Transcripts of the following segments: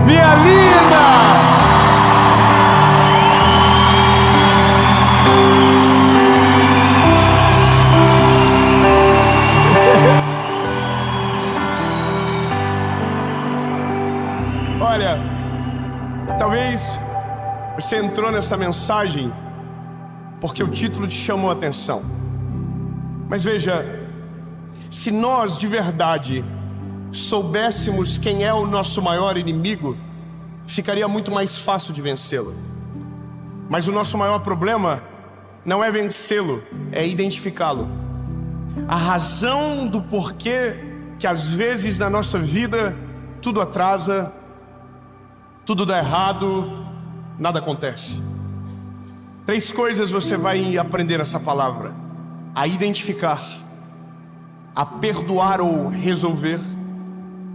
minha linda! Olha, talvez você entrou nessa mensagem porque o título te chamou a atenção. Mas veja, se nós de verdade soubéssemos quem é o nosso maior inimigo, ficaria muito mais fácil de vencê-lo. Mas o nosso maior problema não é vencê-lo, é identificá-lo. A razão do porquê que às vezes na nossa vida tudo atrasa, tudo dá errado, nada acontece. 3 coisas você vai aprender nessa palavra: a identificar, a perdoar ou resolver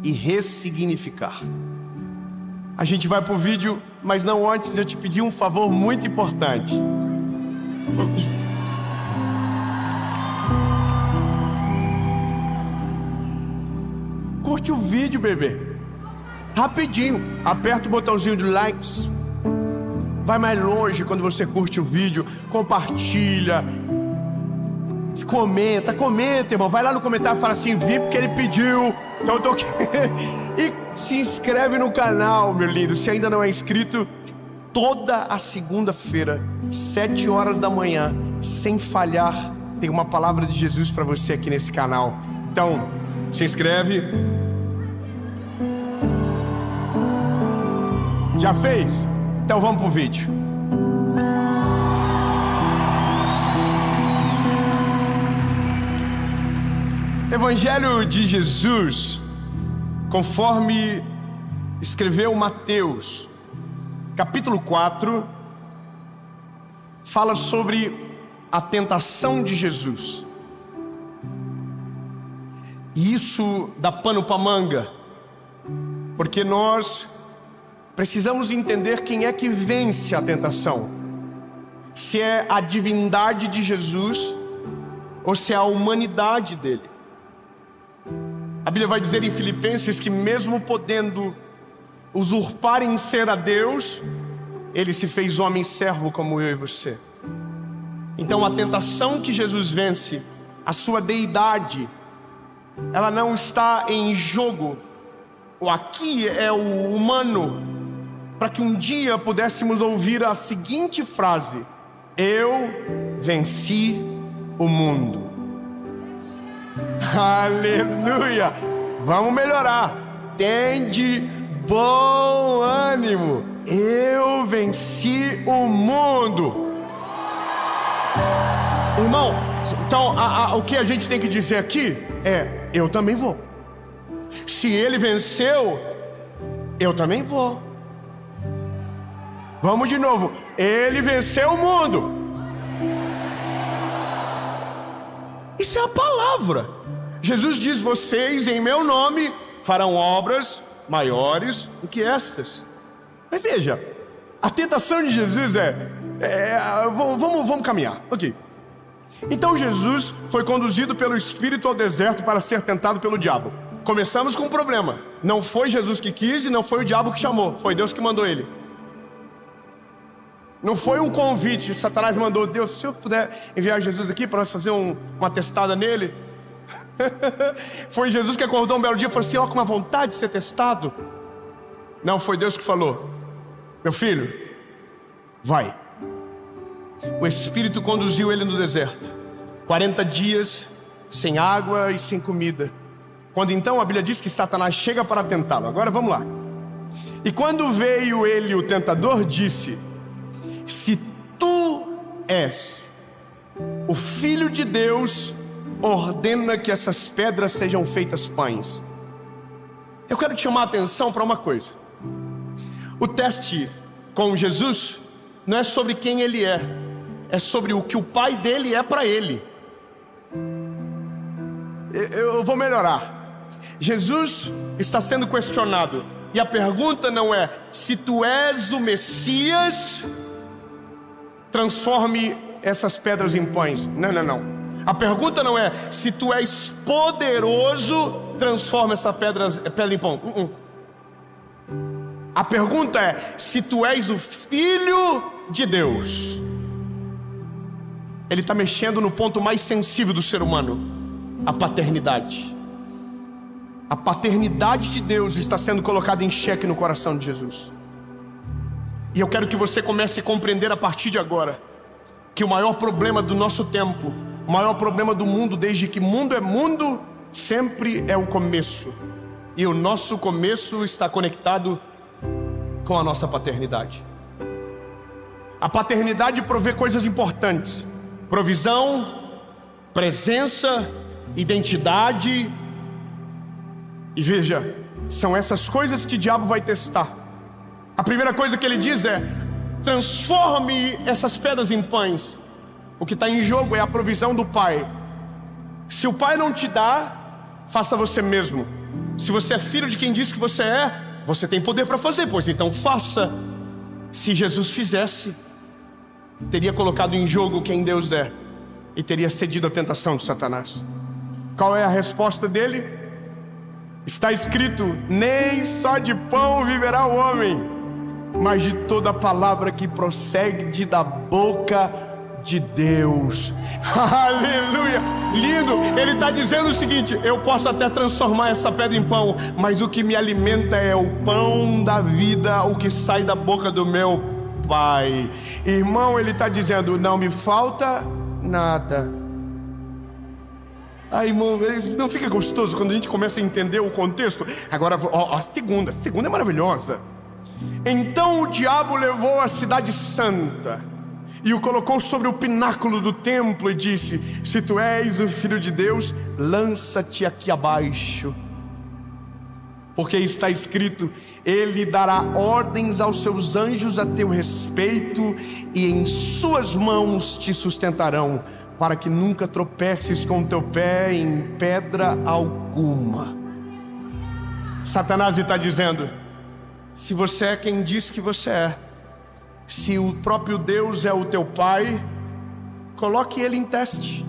e ressignificar. A gente vai pro vídeo, mas não antes de eu te pedir um favor muito importante. Curte o vídeo, bebê. Rapidinho, aperta o botãozinho de likes. Vai mais longe quando você curte o vídeo. Compartilha. Comenta, irmão. Vai lá no comentário e fala assim: vi porque ele pediu. Então eu tô aqui. E se inscreve no canal, meu lindo. Se ainda não é inscrito, toda a segunda-feira, 7 horas da manhã, sem falhar, tem uma palavra de Jesus para você aqui nesse canal. Então, se inscreve. Já fez? Então vamos pro vídeo. Evangelho de Jesus, conforme escreveu Mateus, capítulo 4, fala sobre a tentação de Jesus. E isso dá pano para manga, porque nós precisamos entender quem é que vence a tentação. Se é a divindade de Jesus ou se é a humanidade dele. A Bíblia vai dizer em Filipenses que mesmo podendo usurpar em ser a Deus, ele se fez homem servo como eu e você. Então a tentação que Jesus vence, a sua deidade, ela não está em jogo. O aqui é o humano, para que um dia pudéssemos ouvir a seguinte frase: eu venci o mundo. Aleluia! Vamos melhorar. Tende bom ânimo. Eu venci o mundo. Irmão, então o que a gente tem que dizer aqui é: eu também vou. Se ele venceu, eu também vou. Vamos de novo. Ele venceu o mundo. Isso é a palavra. Jesus diz: vocês em meu nome farão obras maiores do que estas. Mas veja, a tentação de Jesus vamos caminhar, ok. Então Jesus foi conduzido pelo Espírito ao deserto para ser tentado pelo diabo. Começamos com um problema. Não foi Jesus que quis e não foi o diabo que chamou, foi Deus que mandou ele. Não foi um convite, Satanás mandou: Deus, se o senhor puder enviar Jesus aqui para nós fazer uma testada nele. Foi Jesus que acordou um belo dia e falou assim: ó, com uma vontade de ser testado. Não, foi Deus que falou: meu filho, vai. O Espírito conduziu ele no deserto, 40 dias sem água e sem comida. Quando então a Bíblia diz que Satanás chega para tentá-lo. Agora vamos lá. E quando veio ele, o tentador, disse: se tu és o Filho de Deus, ordena que essas pedras sejam feitas pães. Eu quero te chamar a atenção para uma coisa. O teste com Jesus não é sobre quem ele é sobre o que o pai dele é para ele. Eu vou melhorar. Jesus está sendo questionado, e a pergunta não é: se tu és o Messias, transforme essas pedras em pães. Não. A pergunta não é: se tu és poderoso, transforma essa pedra em pão. A pergunta é: se tu és o Filho de Deus. Ele está mexendo no ponto mais sensível do ser humano, a paternidade. A paternidade de Deus está sendo colocada em xeque no coração de Jesus. E eu quero que você comece a compreender a partir de agora que o maior problema do nosso tempo, o maior problema do mundo, desde que mundo é mundo, sempre é o começo. E o nosso começo está conectado com a nossa paternidade. A paternidade provê coisas importantes: provisão, presença, identidade. E veja, são essas coisas que o diabo vai testar. A primeira coisa que ele diz é: transforme essas pedras em pães. O que está em jogo é a provisão do Pai. Se o Pai não te dá, faça você mesmo. Se você é filho de quem diz que você é, você tem poder para fazer, pois então faça. Se Jesus fizesse, teria colocado em jogo quem Deus é e teria cedido à tentação de Satanás. Qual é a resposta dele? Está escrito: nem só de pão viverá o homem, mas de toda palavra que procede da boca de Deus. Aleluia, lindo. Ele está dizendo o seguinte: eu posso até transformar essa pedra em pão, mas o que me alimenta é o pão da vida, o que sai da boca do meu Pai. Irmão, ele está dizendo: não me falta nada. Irmão, não fica gostoso quando a gente começa a entender o contexto? Agora, a segunda é maravilhosa. Então o diabo levou a cidade santa e o colocou sobre o pináculo do templo e disse: se tu és o Filho de Deus, lança-te aqui abaixo, porque está escrito: ele dará ordens aos seus anjos a teu respeito, e em suas mãos te sustentarão, para que nunca tropeces com o teu pé em pedra alguma. Satanás está dizendo: se você é quem diz que você é, se o próprio Deus é o teu Pai, coloque ele em teste,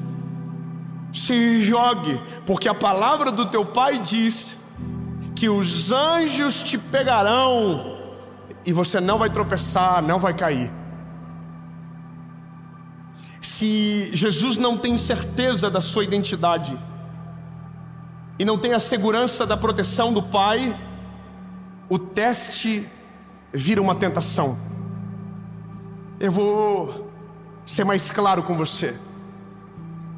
se jogue, porque a palavra do teu Pai diz que os anjos te pegarão e você não vai tropeçar, não vai cair. Se Jesus não tem certeza da sua identidade e não tem a segurança da proteção do Pai, o teste vira uma tentação. Eu vou ser mais claro com você.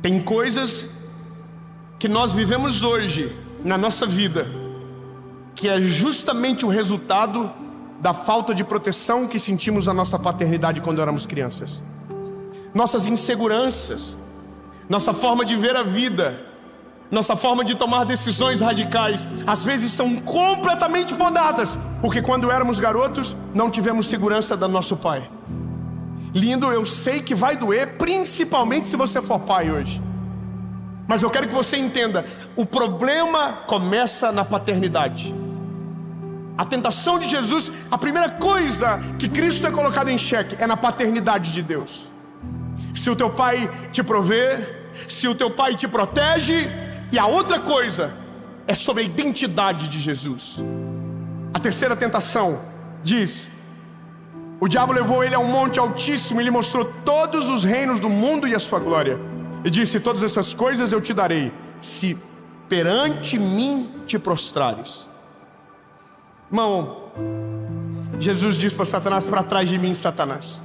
Tem coisas que nós vivemos hoje na nossa vida que é justamente o resultado da falta de proteção que sentimos na nossa paternidade quando éramos crianças. Nossas inseguranças, nossa forma de ver a vida, nossa forma de tomar decisões radicais, às vezes são completamente podadas, porque quando éramos garotos não tivemos segurança do nosso pai. Lindo, eu sei que vai doer, principalmente se você for pai hoje, mas eu quero que você entenda: o problema começa na paternidade. A tentação de Jesus, a primeira coisa que Cristo é colocado em xeque é na paternidade de Deus. Se o teu pai te provê, se o teu pai te protege. E a outra coisa é sobre a identidade de Jesus. A terceira tentação diz: o diabo levou ele a um monte altíssimo e lhe mostrou todos os reinos do mundo e a sua glória, e disse: todas essas coisas eu te darei, se perante mim te prostrares. Irmão, Jesus diz para Satanás: para trás de mim, Satanás.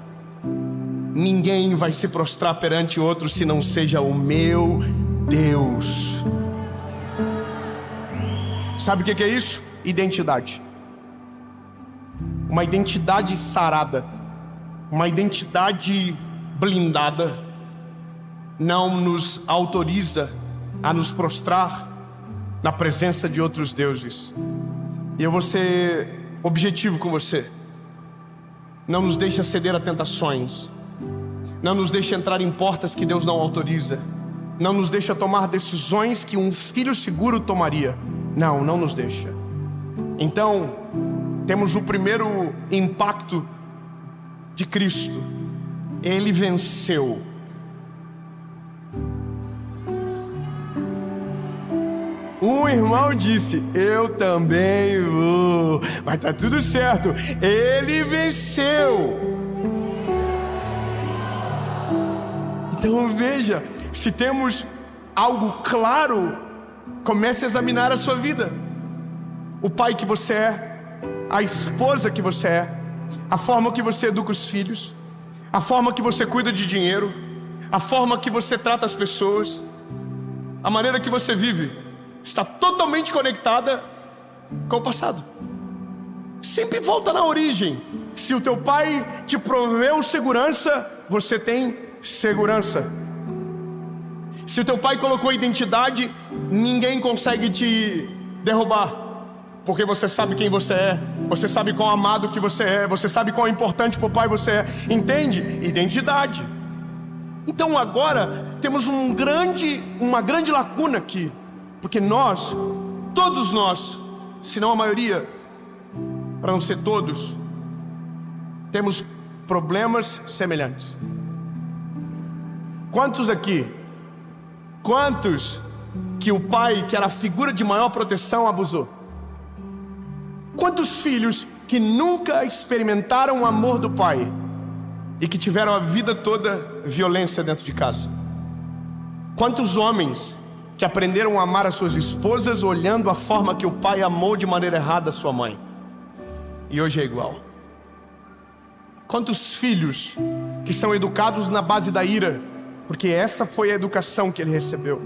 Ninguém vai se prostrar perante outro se não seja o meu Deus. Sabe o que é isso? Identidade. Uma identidade sarada, uma identidade blindada, não nos autoriza a nos prostrar na presença de outros deuses. E eu vou ser objetivo com você: não nos deixa ceder a tentações, não nos deixa entrar em portas que Deus não autoriza, não nos deixa tomar decisões que um filho seguro tomaria. Não nos deixa. Então, temos o primeiro impacto de Cristo: Ele venceu. Um irmão disse: eu também vou. Mas tá tudo certo, ele venceu. Então veja, se temos algo claro, comece a examinar a sua vida. O pai que você é, a esposa que você é, a forma que você educa os filhos, a forma que você cuida de dinheiro, a forma que você trata as pessoas, a maneira que você vive, está totalmente conectada com o passado. Sempre volta na origem. Se o teu pai te proveu segurança, você tem segurança. Se o teu pai colocou identidade, ninguém consegue te derrubar, porque você sabe quem você é, você sabe quão amado que você é, você sabe quão importante para o pai você é. Entende? Identidade. Então agora temos uma grande lacuna aqui, porque nós, todos nós, se não a maioria, para não ser todos, temos problemas semelhantes. Quantos aqui, que o pai, que era a figura de maior proteção, abusou? Quantos filhos que nunca experimentaram o amor do pai e que tiveram a vida toda violência dentro de casa? Quantos homens que aprenderam a amar as suas esposas olhando a forma que o pai amou de maneira errada a sua mãe, e hoje é igual? Quantos filhos que são educados na base da ira, porque essa foi a educação que ele recebeu?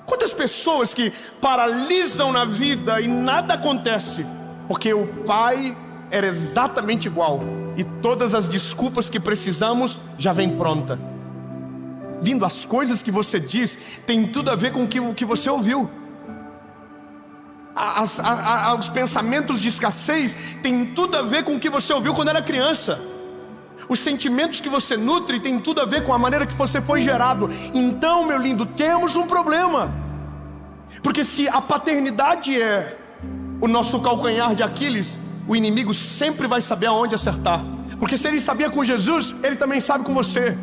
Quantas pessoas que paralisam na vida e nada acontece, porque o pai era exatamente igual, e todas as desculpas que precisamos já vem pronta. Lindo, as coisas que você diz tem tudo a ver com o que você ouviu. Os pensamentos de escassez tem tudo a ver com o que você ouviu quando era criança. Os sentimentos que você nutre tem tudo a ver com a maneira que você foi gerado. Então, meu lindo, temos um problema. Porque se a paternidade é o nosso calcanhar de Aquiles, o inimigo sempre vai saber aonde acertar. Porque se ele sabia com Jesus, ele também sabe com você.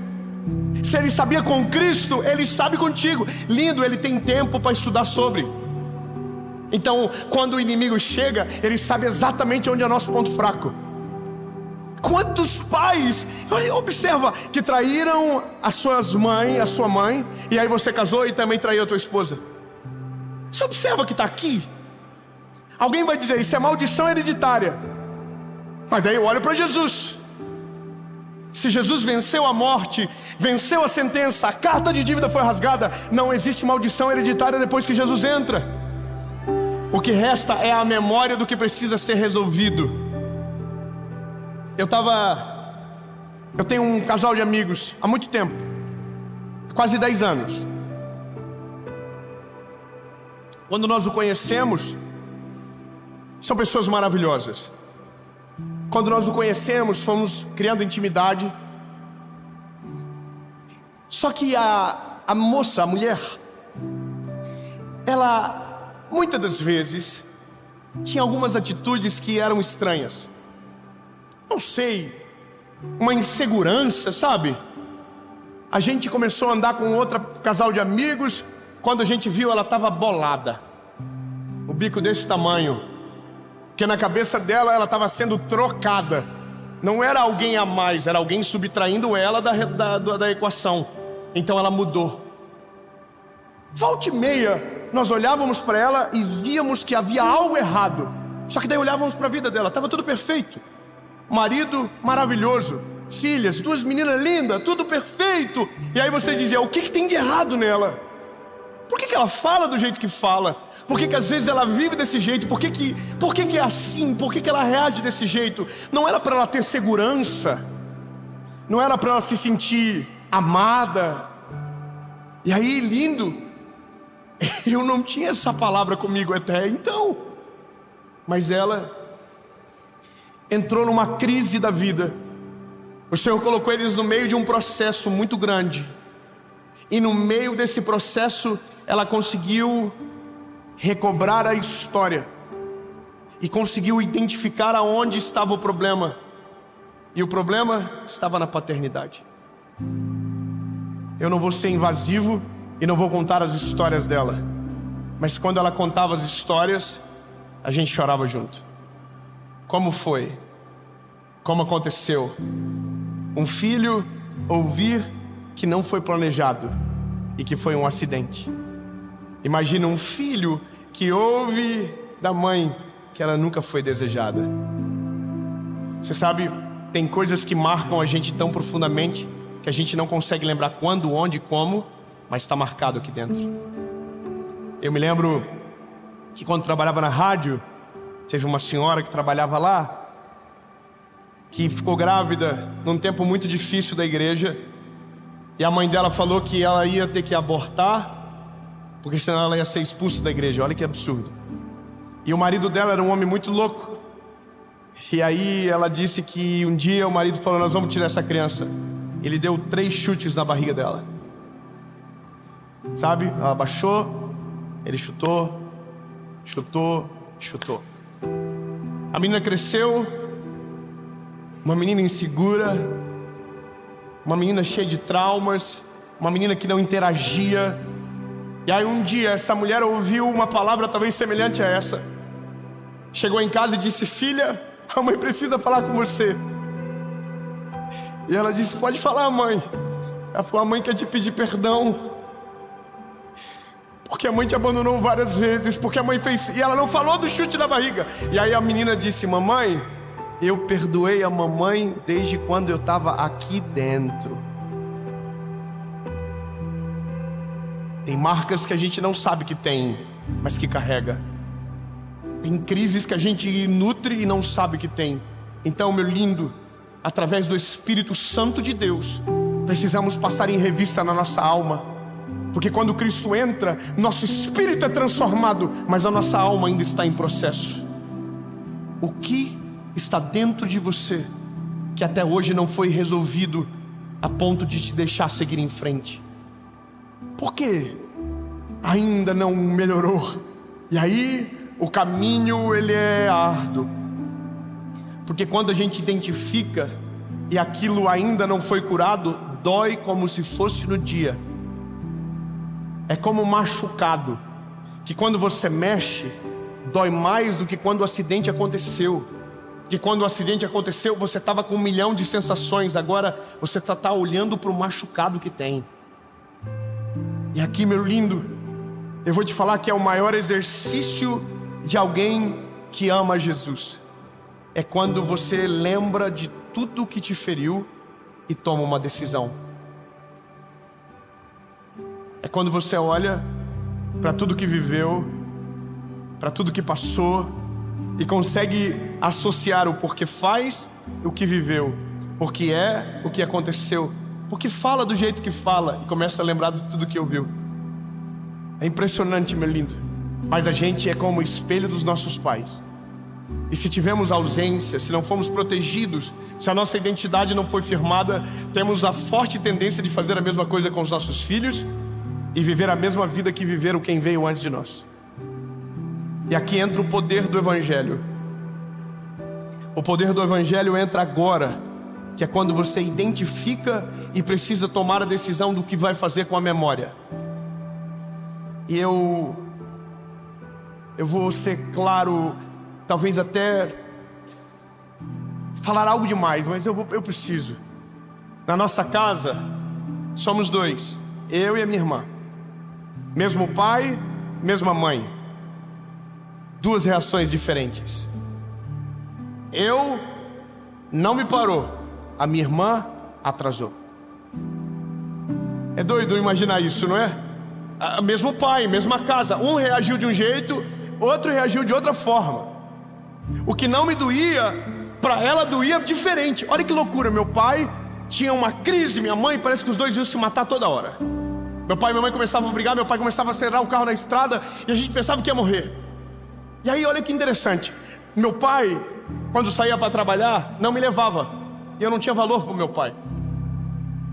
Se ele sabia com Cristo, ele sabe contigo. Lindo, ele tem tempo para estudar sobre. Então, quando o inimigo chega, ele sabe exatamente onde é o nosso ponto fraco. Quantos pais, olha, observa, que traíram a sua mãe, e aí você casou e também traiu a tua esposa. Você observa que está aqui. Alguém vai dizer, isso é maldição hereditária. Mas daí eu olho para Jesus. Se Jesus venceu a morte, venceu a sentença, a carta de dívida foi rasgada, não existe maldição hereditária depois que Jesus entra. O que resta é a memória do que precisa ser resolvido. Eu tenho um casal de amigos há muito tempo, quase 10 anos. Quando nós o conhecemos, são pessoas maravilhosas. Quando nós o conhecemos, fomos criando intimidade. Só que a moça, a mulher, ela muitas das vezes tinha algumas atitudes que eram estranhas. Não sei, uma insegurança, sabe? A gente começou a andar com outro casal de amigos. Quando a gente viu, ela estava bolada, o bico desse tamanho, porque na cabeça dela ela estava sendo trocada. Não era alguém a mais, era alguém subtraindo ela da equação. Então ela mudou. Volta e meia nós olhávamos para ela e víamos que havia algo errado. Só que daí olhávamos para a vida dela, estava tudo perfeito. Marido maravilhoso, filhas, 2 meninas lindas, tudo perfeito. E aí você dizia, o que tem de errado nela? Por que ela fala do jeito que fala? Por que às vezes ela vive desse jeito? Por que é assim? Por que ela reage desse jeito? Não era para ela ter segurança, não era para ela se sentir amada. E aí, lindo, eu não tinha essa palavra comigo até então, mas ela entrou numa crise da vida. O Senhor colocou eles no meio de um processo muito grande, e no meio desse processo ela conseguiu recobrar a história e conseguiu identificar aonde estava o problema. E o problema estava na paternidade. Eu não vou ser invasivo e não vou contar as histórias dela, mas quando ela contava as histórias, a gente chorava junto. Como foi? Como aconteceu? Um filho ouvir que não foi planejado e que foi um acidente. Imagina um filho que ouve da mãe que ela nunca foi desejada. Você sabe, tem coisas que marcam a gente tão profundamente que a gente não consegue lembrar quando, onde, como, mas está marcado aqui dentro. Eu me lembro que quando trabalhava na rádio, teve uma senhora que trabalhava lá, que ficou grávida num tempo muito difícil da igreja, e a mãe dela falou que ela ia ter que abortar, porque senão ela ia ser expulsa da igreja. Olha que absurdo. E o marido dela era um homem muito louco. E aí ela disse que um dia o marido falou: nós vamos tirar essa criança. Ele deu 3 chutes na barriga dela. Sabe? Ela baixou, ele chutou, chutou, chutou. A menina cresceu, uma menina insegura, uma menina cheia de traumas, uma menina que não interagia. E aí um dia essa mulher ouviu uma palavra talvez semelhante a essa. Chegou em casa e disse: filha, a mãe precisa falar com você. E ela disse: pode falar, mãe. Ela falou: a mãe quer te pedir perdão, porque a mãe te abandonou várias vezes, porque a mãe fez... E ela não falou do chute na barriga. E aí a menina disse: mamãe, eu perdoei a mamãe desde quando eu estava aqui dentro. Tem marcas que a gente não sabe que tem, mas que carrega. Tem crises que a gente nutre e não sabe que tem. Então, meu lindo, através do Espírito Santo de Deus, precisamos passar em revista na nossa alma. Porque quando Cristo entra, nosso espírito é transformado, mas a nossa alma ainda está em processo. O que está dentro de você que até hoje não foi resolvido a ponto de te deixar seguir em frente? Por que ainda não melhorou? E aí o caminho ele é árduo, porque quando a gente identifica e aquilo ainda não foi curado, dói como se fosse no dia. É como um machucado, que quando você mexe, dói mais do que quando o acidente aconteceu. Que quando o acidente aconteceu, você estava com 1 milhão de sensações, agora você está olhando para o machucado que tem. E aqui, meu lindo, eu vou te falar que é o maior exercício de alguém que ama Jesus. É quando você lembra de tudo que te feriu e toma uma decisão. É quando você olha para tudo que viveu, para tudo que passou, e consegue associar o porquê faz o que viveu, porque é o que aconteceu, porque fala do jeito que fala, e começa a lembrar de tudo que ouviu. É impressionante, meu lindo. Mas a gente é como o espelho dos nossos pais. E se tivermos ausência, se não fomos protegidos, se a nossa identidade não foi firmada, temos a forte tendência de fazer a mesma coisa com os nossos filhos e viver a mesma vida que viveram quem veio antes de nós. E aqui entra o poder do Evangelho. O poder do Evangelho entra agora, que é quando você identifica e precisa tomar a decisão do que vai fazer com a memória. E eu vou ser claro, talvez até falar algo demais, mas eu preciso. Na nossa casa, somos 2, eu e a minha irmã. Mesmo pai, mesma mãe. 2 reações diferentes. Eu não me parou, a minha irmã atrasou. É doido imaginar isso, não é? Mesmo pai, mesma casa, um reagiu de um jeito, outro reagiu de outra forma. O que não me doía, para ela doía diferente. Olha que loucura, meu pai tinha uma crise, minha mãe, parece que os dois iam se matar toda hora. Meu pai e minha mãe começavam a brigar, meu pai começava a acelerar o carro na estrada e a gente pensava que ia morrer. E aí olha que interessante, meu pai, quando saía para trabalhar, não me levava. E eu não tinha valor para o meu pai.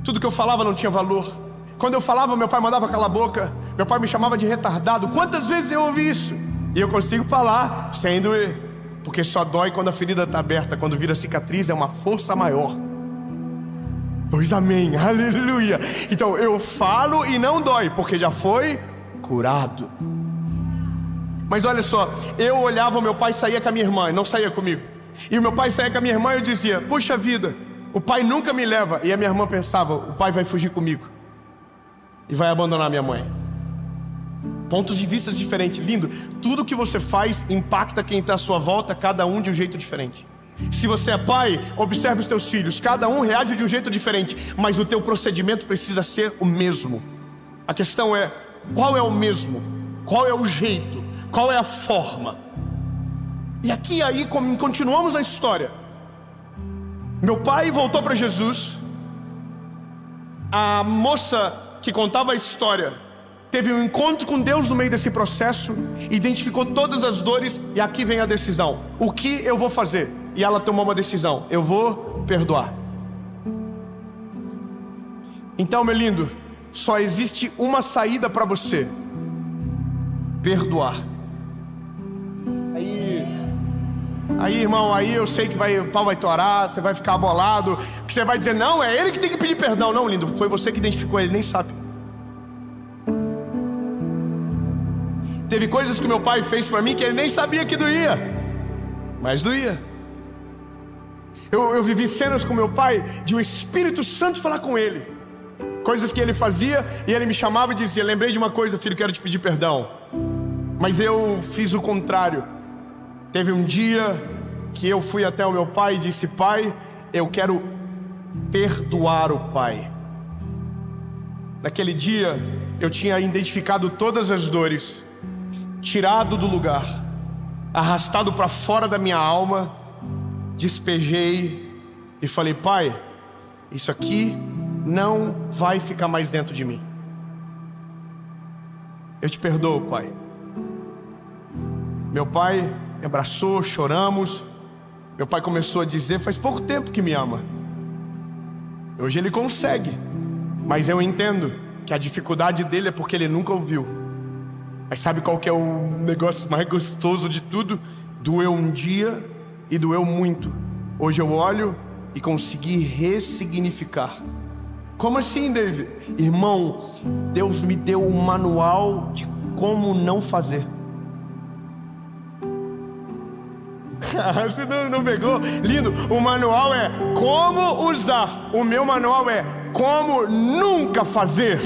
Tudo que eu falava não tinha valor. Quando eu falava, meu pai mandava calar a boca. Meu pai me chamava de retardado. Quantas vezes eu ouvi isso? E eu consigo falar sem doer, porque só dói quando a ferida está aberta. Quando vira cicatriz é uma força maior. Pois amém, aleluia. Então eu falo e não dói, porque já foi curado. Mas olha só, eu olhava o meu pai saía com a minha irmã, não saía comigo. E o meu pai saía com a minha irmã e eu dizia: puxa vida, o pai nunca me leva. E a minha irmã pensava: o pai vai fugir comigo e vai abandonar minha mãe. Pontos de vista diferentes, lindo. Tudo que você faz impacta quem está à sua volta, cada um de um jeito diferente. Se você é pai, observe os teus filhos, cada um reage de um jeito diferente, mas o teu procedimento precisa ser o mesmo. A questão é, qual é o mesmo? Qual é o jeito? Qual é a forma? E aqui aí continuamos a história. Meu pai voltou para Jesus. A moça que contava a história teve um encontro com Deus no meio desse processo, identificou todas as dores, e aqui vem a decisão: o que eu vou fazer? E ela tomou uma decisão: eu vou perdoar. Então, meu lindo, só existe uma saída para você: perdoar. Aí, irmão, aí eu sei que o pau vai torar, você vai ficar bolado, que você vai dizer: não, é ele que tem que pedir perdão. Não, lindo, foi você que identificou ele, nem sabe. Teve coisas que meu pai fez para mim que ele nem sabia que doía, mas doía. Eu vivi cenas com meu pai de o Espírito Santo falar com ele, coisas que ele fazia e ele me chamava e dizia: lembrei de uma coisa, filho, quero te pedir perdão. Mas eu fiz o contrário. Teve um dia que eu fui até o meu pai e disse: pai, eu quero perdoar o pai. Naquele dia eu tinha identificado todas as dores, tirado do lugar, arrastado para fora da minha alma, despejei e falei: pai, isso aqui não vai ficar mais dentro de mim. Eu te perdoo, pai. Meu pai me abraçou, choramos. Meu pai começou a dizer: faz pouco tempo que me ama. Hoje ele consegue, mas eu entendo que a dificuldade dele é porque ele nunca ouviu. Mas sabe qual que é o negócio mais gostoso de tudo? Doeu um dia e doeu muito. Hoje eu olho e consegui ressignificar. Como assim, David? Irmão, Deus me deu um manual de como não fazer. Você não pegou? Lindo, o manual é como usar. O meu manual é como nunca fazer.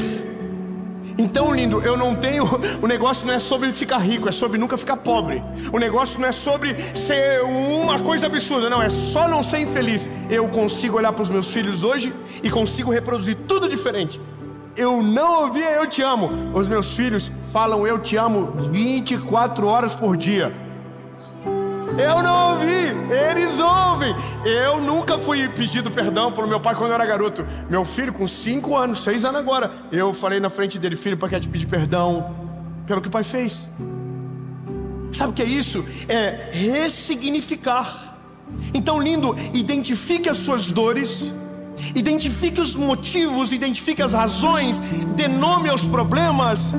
Então, lindo, eu não tenho... O negócio não é sobre ficar rico, é sobre nunca ficar pobre. O negócio não é sobre ser uma coisa absurda, não, é só não ser infeliz. Eu consigo olhar para os meus filhos hoje e consigo reproduzir tudo diferente. Eu não ouvia eu te amo. Os meus filhos falam eu te amo 24 horas por dia. Eu não ouvi, eles ouvem. Eu nunca fui pedido perdão pelo meu pai quando eu era garoto. Meu filho com 5 anos, 6 anos agora, eu falei na frente dele: filho, pai quer te pedir perdão pelo que o pai fez. Sabe o que é isso? É ressignificar. Então, lindo, identifique as suas dores, identifique os motivos, identifique as razões, dê nome aos problemas,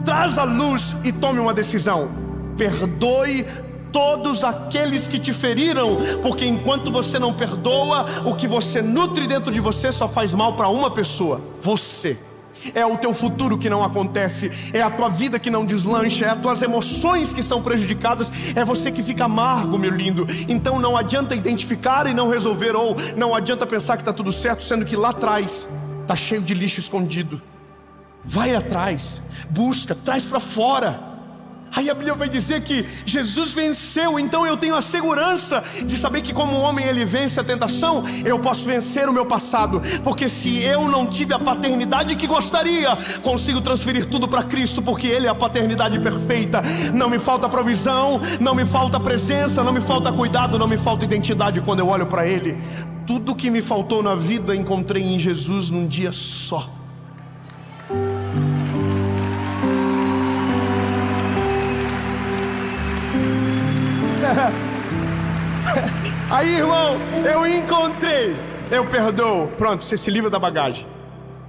traz a luz e tome uma decisão. Perdoe todos aqueles que te feriram, porque enquanto você não perdoa, o que você nutre dentro de você só faz mal para uma pessoa: você. É o teu futuro que não acontece, é a tua vida que não deslancha, é as tuas emoções que são prejudicadas, é você que fica amargo, meu lindo. Então não adianta identificar e não resolver, ou não adianta pensar que está tudo certo, sendo que lá atrás está cheio de lixo escondido. Vai atrás, busca, traz para fora. Aí a Bíblia vai dizer que Jesus venceu, então eu tenho a segurança de saber que como homem ele vence a tentação, eu posso vencer o meu passado, porque se eu não tive a paternidade que gostaria, consigo transferir tudo para Cristo, porque Ele é a paternidade perfeita. Não me falta provisão, não me falta presença, não me falta cuidado, não me falta identidade quando eu olho para Ele. Tudo que me faltou na vida encontrei em Jesus num dia só. Aí, irmão, eu encontrei, eu perdoo, pronto, você se livra da bagagem.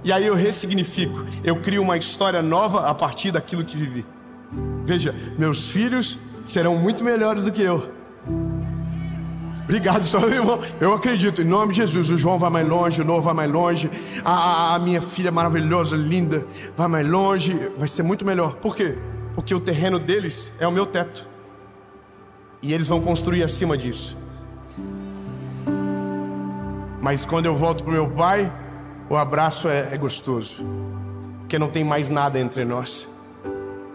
E aí eu ressignifico, eu crio uma história nova a partir daquilo que vivi. Veja, meus filhos serão muito melhores do que eu. Obrigado, seu irmão. Eu acredito, em nome de Jesus. O João vai mais longe, o Noah vai mais longe, a minha filha maravilhosa, linda, vai mais longe. Vai ser muito melhor. Por quê? porque o terreno deles é o meu teto, e eles vão construir acima disso. Mas quando eu volto para o meu pai, o abraço é gostoso, porque não tem mais nada entre nós.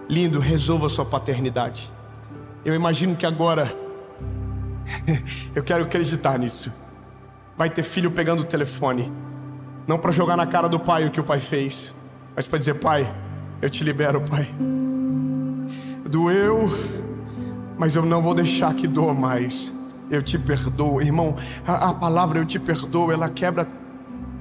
Lindo, resolva sua paternidade. Eu imagino que agora eu quero acreditar nisso. Vai ter filho pegando o telefone, não para jogar na cara do pai o que o pai fez, mas para dizer: pai, eu te libero, pai. Doeu, mas eu não vou deixar que doa mais. Eu te perdoo. Irmão, a palavra eu te perdoo, ela quebra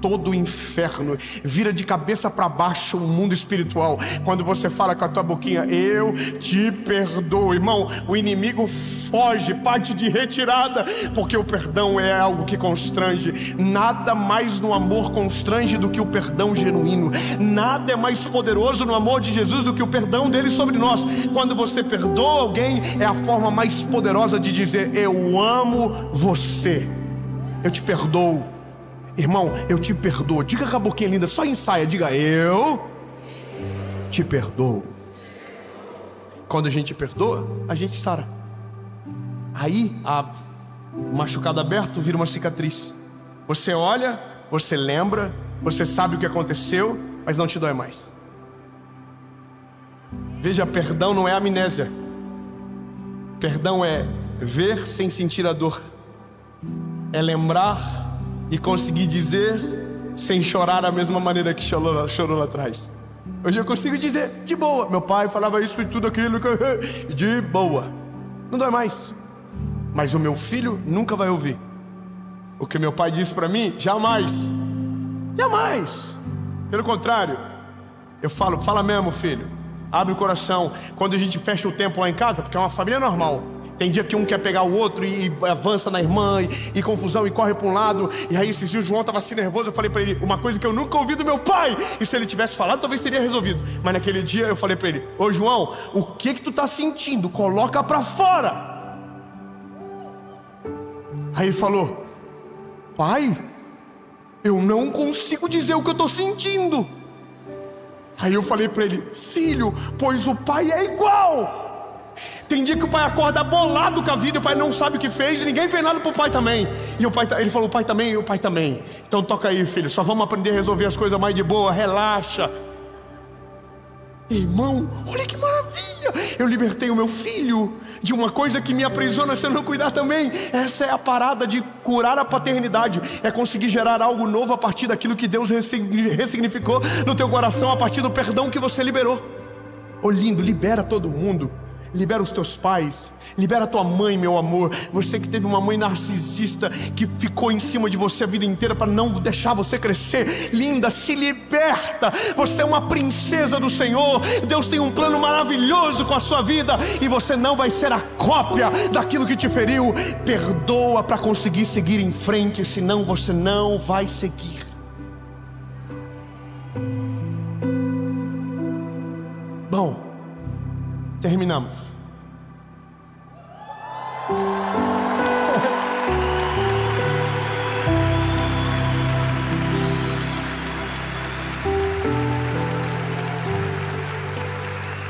todo o inferno, vira de cabeça para baixo o mundo espiritual. Quando você fala com a tua boquinha: eu te perdoo, irmão, o inimigo foge, parte de retirada, porque o perdão é algo que constrange. Nada mais no amor constrange do que o perdão genuíno. Nada é mais poderoso no amor de Jesus do que o perdão dele sobre nós. Quando você perdoa alguém, é a forma mais poderosa de dizer: eu amo você, eu te perdoo. Irmão, eu te perdoo. Diga com a boquinha linda, só ensaia. Diga: eu te perdoo. Quando a gente perdoa, a gente sara. Aí, o machucado aberto vira uma cicatriz. Você olha, você lembra, você sabe o que aconteceu, mas não te dói mais. Veja, perdão não é amnésia. Perdão é ver sem sentir a dor. É lembrar e conseguir dizer sem chorar da mesma maneira que chorou lá atrás. Hoje eu consigo dizer de boa: meu pai falava isso e tudo aquilo, de boa. Não dói mais. Mas o meu filho nunca vai ouvir o que meu pai disse para mim. Jamais. Jamais. Pelo contrário, eu falo: fala mesmo, filho. Abre o coração. Quando a gente fecha o tempo lá em casa, porque é uma família normal, tem dia que um quer pegar o outro e avança na irmã, e confusão, e corre para um lado. E aí esses dias o João estava assim nervoso. Eu falei para ele uma coisa que eu nunca ouvi do meu pai, e se ele tivesse falado, talvez teria resolvido. Mas naquele dia eu falei para ele: ô João, o que tu tá sentindo? Coloca para fora. Aí ele falou: pai, eu não consigo dizer o que eu tô sentindo. Aí eu falei para ele: filho, pois o pai é igual. Tem dia que o pai acorda bolado com a vida, o pai não sabe o que fez, e ninguém fez nada pro pai também. E o pai, ele falou: o pai também, e o pai também. Então toca aí, filho, só vamos aprender a resolver as coisas mais de boa, relaxa. Irmão, olha que maravilha! Eu libertei o meu filho de uma coisa que me aprisiona se eu não cuidar também. Essa é a parada de curar a paternidade. É conseguir gerar algo novo a partir daquilo que Deus ressignificou no teu coração, a partir do perdão que você liberou. Ô lindo, libera todo mundo. Libera os teus pais, libera a tua mãe, meu amor. Você que teve uma mãe narcisista que ficou em cima de você a vida inteira para não deixar você crescer. Linda, se liberta. Você é uma princesa do Senhor. Deus tem um plano maravilhoso com a sua vida, e você não vai ser a cópia daquilo que te feriu. Perdoa para conseguir seguir em frente, senão você não vai seguir. Bom, terminamos.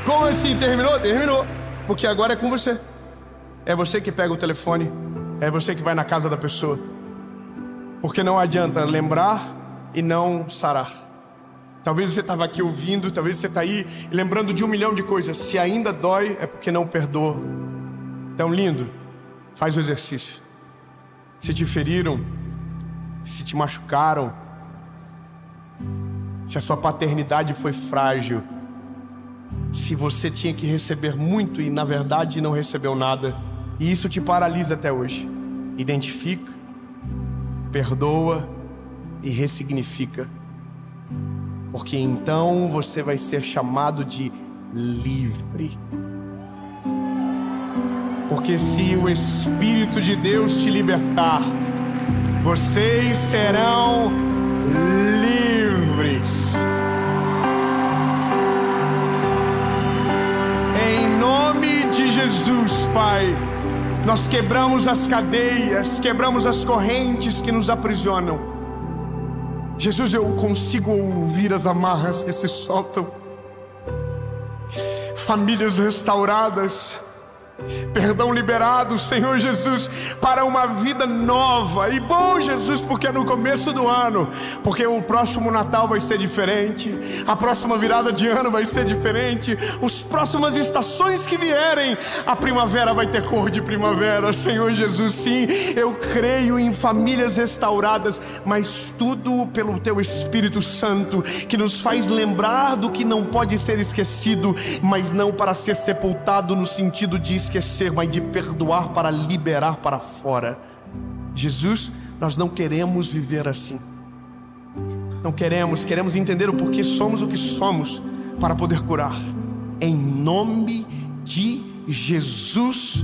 Como assim terminou? Terminou. Porque agora é com você. É você que pega o telefone. É você que vai na casa da pessoa. Porque não adianta lembrar e não sarar. Talvez você estava aqui ouvindo, talvez você está aí lembrando de 1 milhão de coisas. Se ainda dói, é porque não perdoa. Então, lindo, faz o exercício. Se te feriram, se te machucaram, se a sua paternidade foi frágil, se você tinha que receber muito e na verdade não recebeu nada, e isso te paralisa até hoje, identifica, perdoa e ressignifica. Porque então você vai ser chamado de livre. Porque se o Espírito de Deus te libertar, vocês serão livres. Em nome de Jesus, Pai, nós quebramos as cadeias, quebramos as correntes que nos aprisionam. Jesus, eu consigo ouvir as amarras que se soltam. famílias restauradas, perdão liberado, Senhor Jesus, para uma vida nova. E bom, Jesus, porque é no começo do ano, porque o próximo Natal vai ser diferente, a próxima virada de ano vai ser diferente, as próximas estações que vierem, a primavera vai ter cor de primavera, Senhor Jesus. Sim, eu creio em famílias restauradas, mas tudo pelo Teu Espírito Santo, que nos faz lembrar do que não pode ser esquecido, mas não para ser sepultado no sentido de esquecer, mas de perdoar para liberar para fora. Jesus, nós não queremos viver assim. Não queremos entender o porquê somos o que somos para poder curar. Em nome de Jesus.